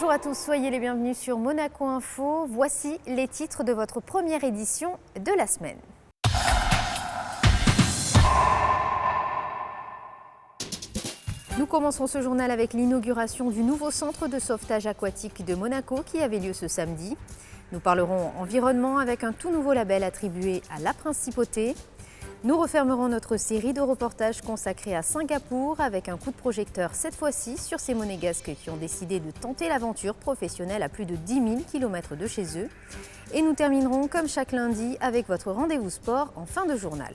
Bonjour à tous, soyez les bienvenus sur Monaco Info. Voici les titres de votre première édition de la semaine. Nous commençons ce journal avec l'inauguration du nouveau centre de sauvetage aquatique de Monaco qui avait lieu ce samedi. Nous parlerons environnement avec un tout nouveau label attribué à la Principauté. Nous refermerons notre série de reportages consacrés à Singapour avec un coup de projecteur cette fois-ci sur ces monégasques qui ont décidé de tenter l'aventure professionnelle à plus de 10 000 km de chez eux. Et nous terminerons comme chaque lundi avec votre rendez-vous sport en fin de journal.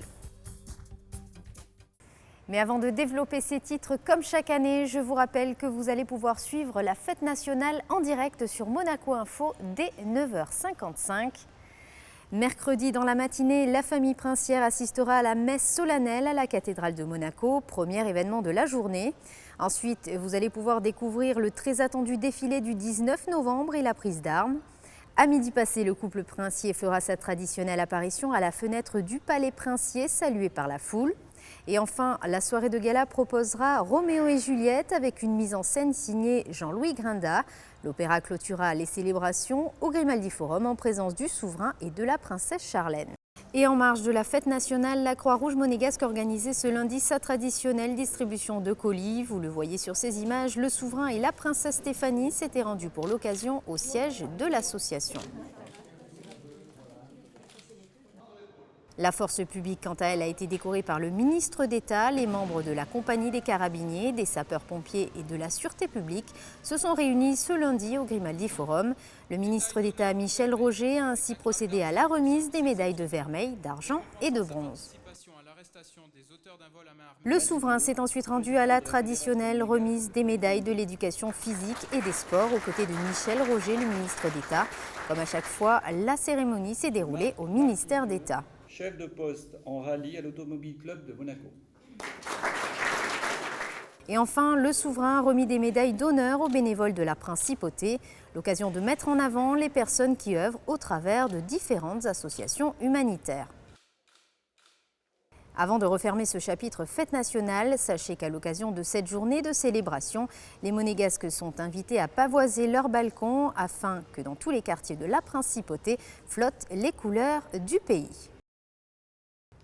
Mais avant de développer ces titres comme chaque année, je vous rappelle que vous allez pouvoir suivre la fête nationale en direct sur Monaco Info dès 9h55. Mercredi dans la matinée, la famille princière assistera à la messe solennelle à la cathédrale de Monaco, premier événement de la journée. Ensuite, vous allez pouvoir découvrir le très attendu défilé du 19 novembre et la prise d'armes. À midi passé, le couple princier fera sa traditionnelle apparition à la fenêtre du palais princier, salué par la foule. Et enfin, la soirée de gala proposera Roméo et Juliette avec une mise en scène signée Jean-Louis Grinda. L'opéra clôturera les célébrations au Grimaldi Forum en présence du souverain et de la princesse Charlène. Et en marge de la fête nationale, la Croix-Rouge monégasque organisait ce lundi sa traditionnelle distribution de colis. Vous le voyez sur ces images, le souverain et la princesse Stéphanie s'étaient rendus pour l'occasion au siège de l'association. La force publique, quant à elle, a été décorée par le ministre d'État. Les membres de la compagnie des carabiniers, des sapeurs-pompiers et de la sûreté publique se sont réunis ce lundi au Grimaldi Forum. Le ministre d'État Michel Roger a ainsi procédé à la remise des médailles de vermeil, d'argent et de bronze. Le souverain s'est ensuite rendu à la traditionnelle remise des médailles de l'éducation physique et des sports aux côtés de Michel Roger, le ministre d'État. Comme à chaque fois, la cérémonie s'est déroulée au ministère d'État. Chef de poste en rallye à l'Automobile Club de Monaco. Et enfin, le souverain a remis des médailles d'honneur aux bénévoles de la Principauté, l'occasion de mettre en avant les personnes qui œuvrent au travers de différentes associations humanitaires. Avant de refermer ce chapitre fête nationale, sachez qu'à l'occasion de cette journée de célébration, les monégasques sont invités à pavoiser leurs balcons afin que dans tous les quartiers de la Principauté flottent les couleurs du pays.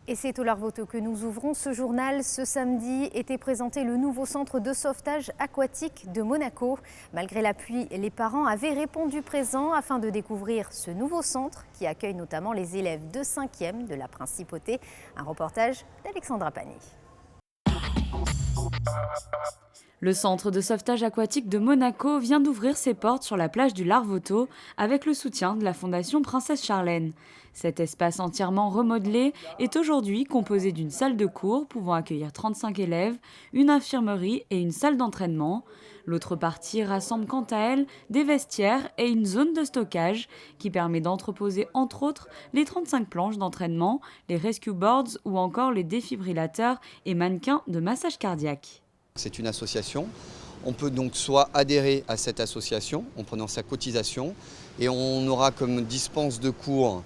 Et c'est au Larvoto que nous ouvrons ce journal. Ce samedi était présenté le nouveau centre de sauvetage aquatique de Monaco. Malgré la pluie, les parents avaient répondu présent afin de découvrir ce nouveau centre qui accueille notamment les élèves de 5e de la Principauté. Un reportage d'Alexandra Pani. Le centre de sauvetage aquatique de Monaco vient d'ouvrir ses portes sur la plage du Larvoto avec le soutien de la Fondation Princesse Charlène. Cet espace entièrement remodelé est aujourd'hui composé d'une salle de cours pouvant accueillir 35 élèves, une infirmerie et une salle d'entraînement. L'autre partie rassemble quant à elle des vestiaires et une zone de stockage qui permet d'entreposer entre autres les 35 planches d'entraînement, les rescue boards ou encore les défibrillateurs et mannequins de massage cardiaque. C'est une association. On peut donc soit adhérer à cette association en prenant sa cotisation et on aura comme dispense de cours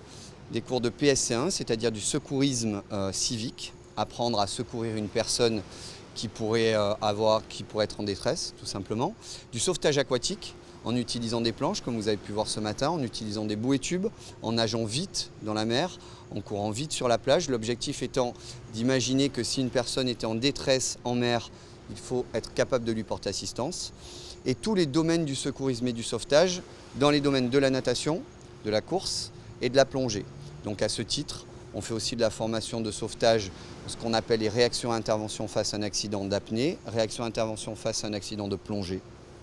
des cours de PSC1, c'est-à-dire du secourisme civique, apprendre à secourir une personne qui pourrait être en détresse, tout simplement. Du sauvetage aquatique, en utilisant des planches, comme vous avez pu voir ce matin, en utilisant des bouées tubes, en nageant vite dans la mer, en courant vite sur la plage. L'objectif étant d'imaginer que si une personne était en détresse en mer, il faut être capable de lui porter assistance. Et tous les domaines du secourisme et du sauvetage, dans les domaines de la natation, de la course et de la plongée. Donc à ce titre, on fait aussi de la formation de sauvetage, ce qu'on appelle les réactions à intervention face à un accident d'apnée, réactions à intervention face à un accident de plongée.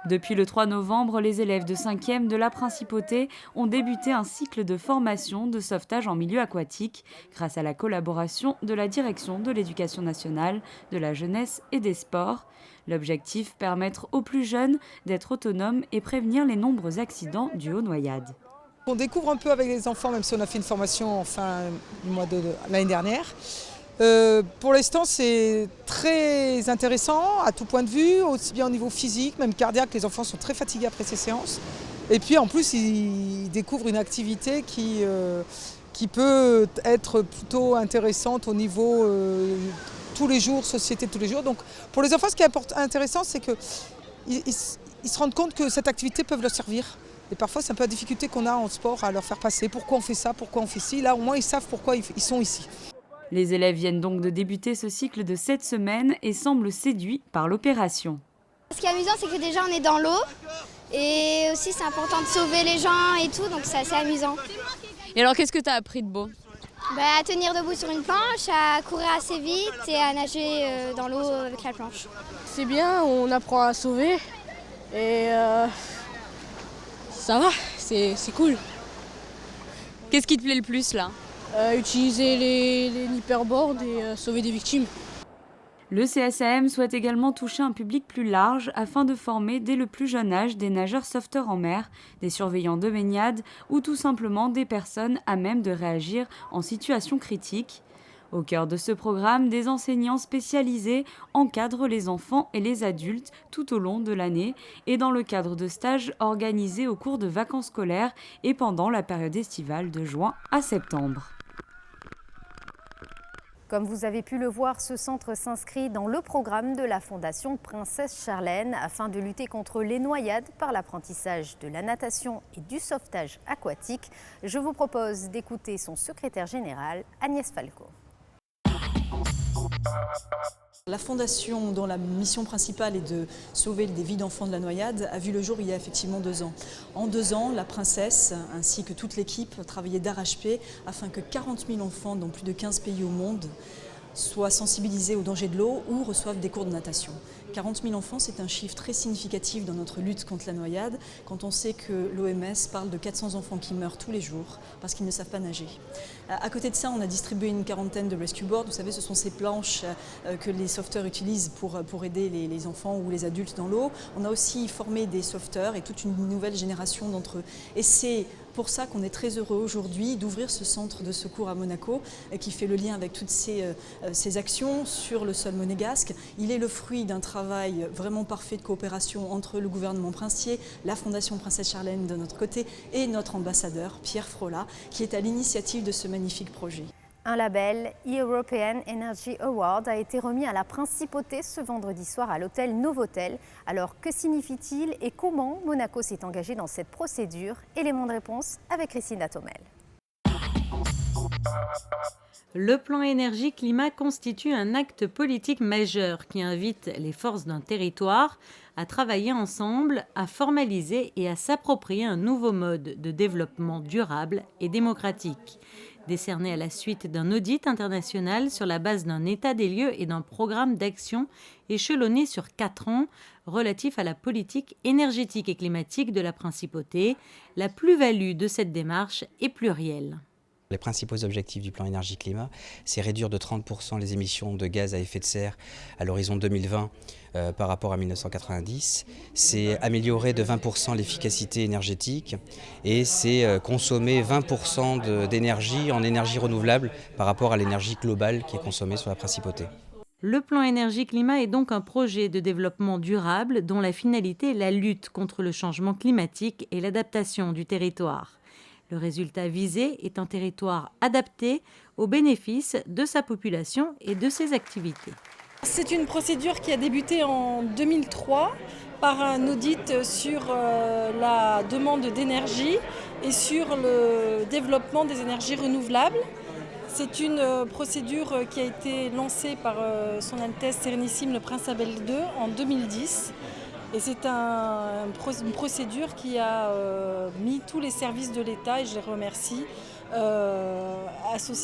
Depuis le 3 novembre, les élèves de 5e de la Principauté ont débuté un cycle de formation de sauvetage en milieu aquatique grâce à la collaboration de la Direction de l'Éducation nationale, de la jeunesse et des sports. L'objectif, permettre aux plus jeunes d'être autonomes et prévenir les nombreux accidents dus aux noyades. On découvre un peu avec les enfants, même si on a fait une formation en fin du mois de l'année dernière. Pour l'instant, c'est très intéressant à tout point de vue, aussi bien au niveau physique, même cardiaque. Les enfants sont très fatigués après ces séances. Et puis en plus, ils découvrent une activité qui peut être plutôt intéressante au niveau tous les jours, société tous les jours. Donc pour les enfants, ce qui est intéressant, c'est qu'ils ils se rendent compte que cette activité peut leur servir. Et parfois, c'est un peu la difficulté qu'on a en sport à leur faire passer. Pourquoi on fait ça, pourquoi on fait ci. Là, au moins, ils savent pourquoi ils sont ici. Les élèves viennent donc de débuter ce cycle de 7 semaines et semblent séduits par l'opération. Ce qui est amusant, c'est que déjà on est dans l'eau et aussi c'est important de sauver les gens et tout, donc c'est assez amusant. Et alors qu'est-ce que tu as appris de beau ? À tenir debout sur une planche, à courir assez vite et à nager dans l'eau avec la planche. C'est bien, on apprend à sauver et ça va, c'est cool. Qu'est-ce qui te plaît le plus là ? Utiliser les nipperboards et sauver des victimes. Le CSAM souhaite également toucher un public plus large afin de former dès le plus jeune âge des nageurs sauveteurs en mer, des surveillants de baignade ou tout simplement des personnes à même de réagir en situation critique. Au cœur de ce programme, des enseignants spécialisés encadrent les enfants et les adultes tout au long de l'année et dans le cadre de stages organisés au cours de vacances scolaires et pendant la période estivale de juin à septembre. Comme vous avez pu le voir, ce centre s'inscrit dans le programme de la Fondation Princesse Charlène afin de lutter contre les noyades par l'apprentissage de la natation et du sauvetage aquatique. Je vous propose d'écouter son secrétaire général, Agnès Falco. La fondation, dont la mission principale est de sauver des vies d'enfants de la noyade, a vu le jour il y a effectivement 2 ans. En 2 ans, la princesse ainsi que toute l'équipe travaillaient d'arrache-pied afin que 40 000 enfants dans plus de 15 pays au monde soient sensibilisés au danger de l'eau ou reçoivent des cours de natation. 40 000 enfants, c'est un chiffre très significatif dans notre lutte contre la noyade, quand on sait que l'OMS parle de 400 enfants qui meurent tous les jours parce qu'ils ne savent pas nager. À côté de ça, on a distribué une quarantaine de rescue boards. Vous savez, ce sont ces planches que les sauveteurs utilisent pour aider les enfants ou les adultes dans l'eau. On a aussi formé des sauveteurs et toute une nouvelle génération d'entre eux. Et c'est pour ça qu'on est très heureux aujourd'hui d'ouvrir ce centre de secours à Monaco qui fait le lien avec toutes ces actions sur le sol monégasque. Il est le fruit d'un travail vraiment parfait de coopération entre le gouvernement princier, la Fondation Princesse Charlène de notre côté et notre ambassadeur Pierre Frola qui est à l'initiative de ce magnifique projet. Un label, European Energy Award, a été remis à la Principauté ce vendredi soir à l'hôtel Novotel. Alors que signifie-t-il et comment Monaco s'est engagé dans cette procédure? Élément de réponse avec Christina Thomel. Le plan énergie-climat constitue un acte politique majeur qui invite les forces d'un territoire à travailler ensemble, à formaliser et à s'approprier un nouveau mode de développement durable et démocratique. Décerné à la suite d'un audit international sur la base d'un état des lieux et d'un programme d'action échelonné sur 4 ans relatif à la politique énergétique et climatique de la Principauté, la plus-value de cette démarche est plurielle. Les principaux objectifs du plan énergie-climat, c'est réduire de 30% les émissions de gaz à effet de serre à l'horizon 2020 par rapport à 1990. C'est améliorer de 20% l'efficacité énergétique et c'est consommer 20% d'énergie en énergie renouvelable par rapport à l'énergie globale qui est consommée sur la Principauté. Le plan énergie-climat est donc un projet de développement durable dont la finalité est la lutte contre le changement climatique et l'adaptation du territoire. Le résultat visé est un territoire adapté aux bénéfices de sa population et de ses activités. C'est une procédure qui a débuté en 2003 par un audit sur la demande d'énergie et sur le développement des énergies renouvelables. C'est une procédure qui a été lancée par Son Altesse Sérénissime le Prince Abel II en 2010. Et c'est une procédure qui a mis tous les services de l'État, et je les remercie,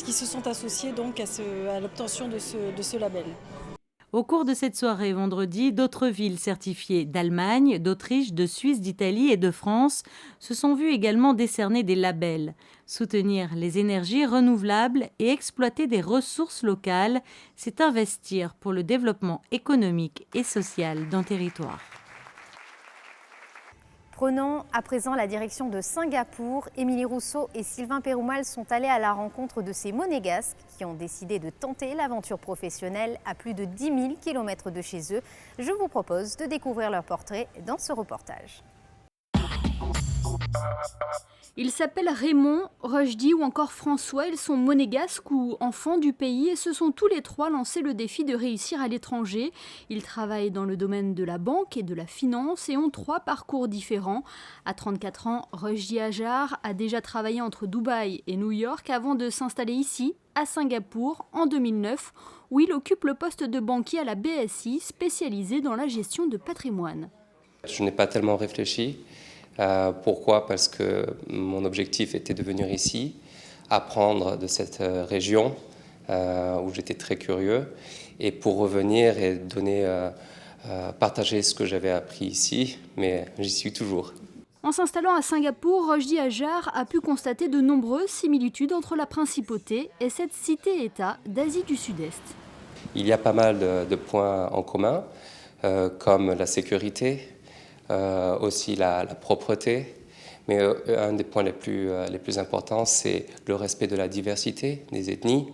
qui se sont associés donc à l'obtention de ce label. Au cours de cette soirée vendredi, d'autres villes certifiées d'Allemagne, d'Autriche, de Suisse, d'Italie et de France se sont vues également décerner des labels. Soutenir les énergies renouvelables et exploiter des ressources locales, c'est investir pour le développement économique et social d'un territoire. Prenons à présent la direction de Singapour. Émilie Rousseau et Sylvain Péroumal sont allés à la rencontre de ces Monégasques qui ont décidé de tenter l'aventure professionnelle à plus de 10 000 km de chez eux. Je vous propose de découvrir leur portrait dans ce reportage. Ils s'appellent Raymond, Rushdie ou encore François. Ils sont monégasques ou enfants du pays et se sont tous les trois lancés le défi de réussir à l'étranger. Ils travaillent dans le domaine de la banque et de la finance et ont 3 parcours différents. À 34 ans, Rushdie Ajar a déjà travaillé entre Dubaï et New York avant de s'installer ici, à Singapour, en 2009, où il occupe le poste de banquier à la BSI, spécialisé dans la gestion de patrimoine. Je n'ai pas tellement réfléchi. Pourquoi ? Parce que mon objectif était de venir ici, apprendre de cette région où j'étais très curieux, et pour revenir et partager ce que j'avais appris ici, mais j'y suis toujours. En s'installant à Singapour, Rushdie Ajar a pu constater de nombreuses similitudes entre la principauté et cette cité-État d'Asie du Sud-Est. Il y a pas mal de points en commun, comme la sécurité, aussi la propreté, mais un des points les plus importants, c'est le respect de la diversité des ethnies.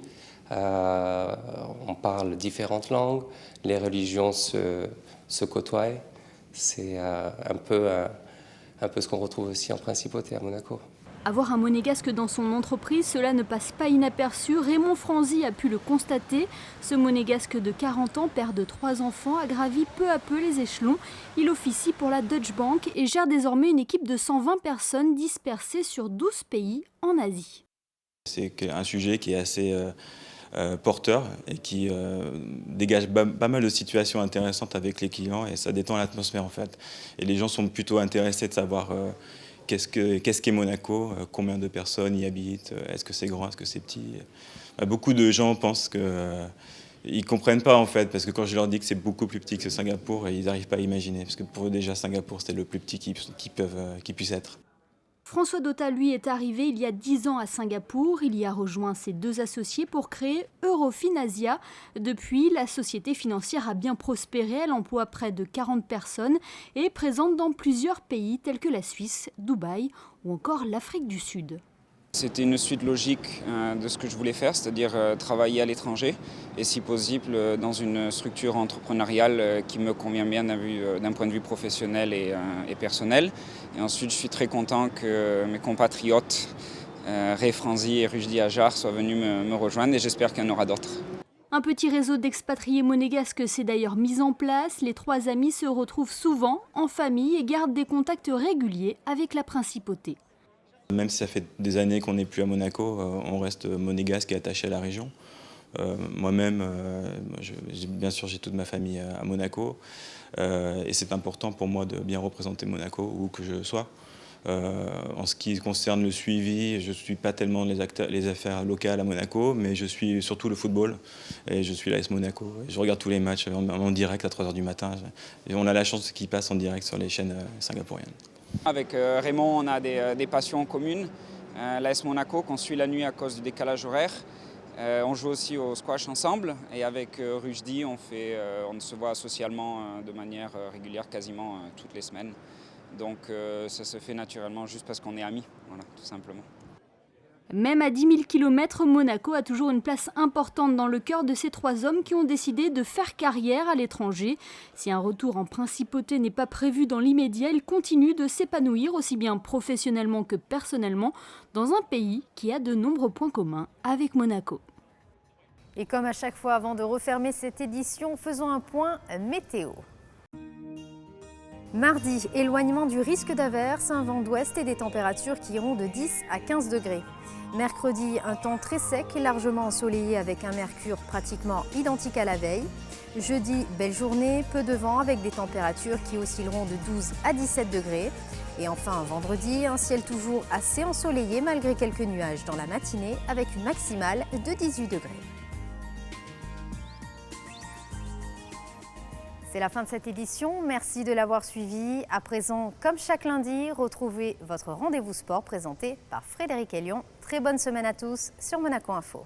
On parle différentes langues, les religions se côtoient. C'est un peu ce qu'on retrouve aussi en principauté à Monaco. Avoir un monégasque dans son entreprise, cela ne passe pas inaperçu. Raymond Franzi a pu le constater. Ce monégasque de 40 ans, père de 3 enfants, a gravi peu à peu les échelons. Il officie pour la Deutsche Bank et gère désormais une équipe de 120 personnes dispersées sur 12 pays en Asie. C'est un sujet qui est assez porteur et qui dégage pas mal de situations intéressantes avec les clients, et ça détend l'atmosphère en fait. Et les gens sont plutôt intéressés de savoir qu'est-ce qu'est Monaco, combien de personnes y habitent, est-ce que c'est grand, est-ce que c'est petit. Beaucoup de gens pensent que ils ne comprennent pas en fait, parce que quand je leur dis que c'est beaucoup plus petit que Singapour, ils n'arrivent pas à imaginer, parce que pour eux déjà Singapour c'était le plus petit qui puisse être. François Dota, lui, est arrivé il y a 10 ans à Singapour. Il y a rejoint ses 2 associés pour créer Eurofin Asia. Depuis, la société financière a bien prospéré. Elle emploie près de 40 personnes et est présente dans plusieurs pays tels que la Suisse, Dubaï ou encore l'Afrique du Sud. C'était une suite logique de ce que je voulais faire, c'est-à-dire travailler à l'étranger et si possible dans une structure entrepreneuriale qui me convient bien d'un point de vue professionnel et personnel. Et ensuite, je suis très content que mes compatriotes Ray Franzi et Rushdie Ajar soient venus me rejoindre, et j'espère qu'il y en aura d'autres. Un petit réseau d'expatriés monégasques s'est d'ailleurs mis en place. Les 3 amis se retrouvent souvent en famille et gardent des contacts réguliers avec la principauté. Même si ça fait des années qu'on n'est plus à Monaco, on reste monégasque et attaché à la région. Moi-même, bien sûr, j'ai toute ma famille à Monaco. Et c'est important pour moi de bien représenter Monaco, où que je sois. En ce qui concerne le suivi, je ne suis pas tellement les affaires locales à Monaco, mais je suis surtout le football. Et je suis l'AS Monaco. Je regarde tous les matchs en direct à 3 h du matin. Et on a la chance qu'ils passent en direct sur les chaînes singapouriennes. Avec Raymond, on a des passions communes. L'AS Monaco, qu'on suit la nuit à cause du décalage horaire. On joue aussi au squash ensemble. Et avec Rushdie, on se voit socialement de manière régulière, quasiment toutes les semaines. Donc ça se fait naturellement juste parce qu'on est amis, voilà, tout simplement. Même à 10 000 km, Monaco a toujours une place importante dans le cœur de ces 3 hommes qui ont décidé de faire carrière à l'étranger. Si un retour en principauté n'est pas prévu dans l'immédiat, ils continuent de s'épanouir aussi bien professionnellement que personnellement dans un pays qui a de nombreux points communs avec Monaco. Et comme à chaque fois avant de refermer cette édition, faisons un point météo. Mardi, éloignement du risque d'averse, un vent d'ouest et des températures qui iront de 10 à 15 degrés. Mercredi, un temps très sec et largement ensoleillé avec un mercure pratiquement identique à la veille. Jeudi, belle journée, peu de vent avec des températures qui oscilleront de 12 à 17 degrés. Et enfin, vendredi, un ciel toujours assez ensoleillé malgré quelques nuages dans la matinée avec une maximale de 18 degrés. C'est la fin de cette édition, merci de l'avoir suivi. À présent, comme chaque lundi, retrouvez votre rendez-vous sport présenté par Frédéric Elion. Très bonne semaine à tous sur Monaco Info.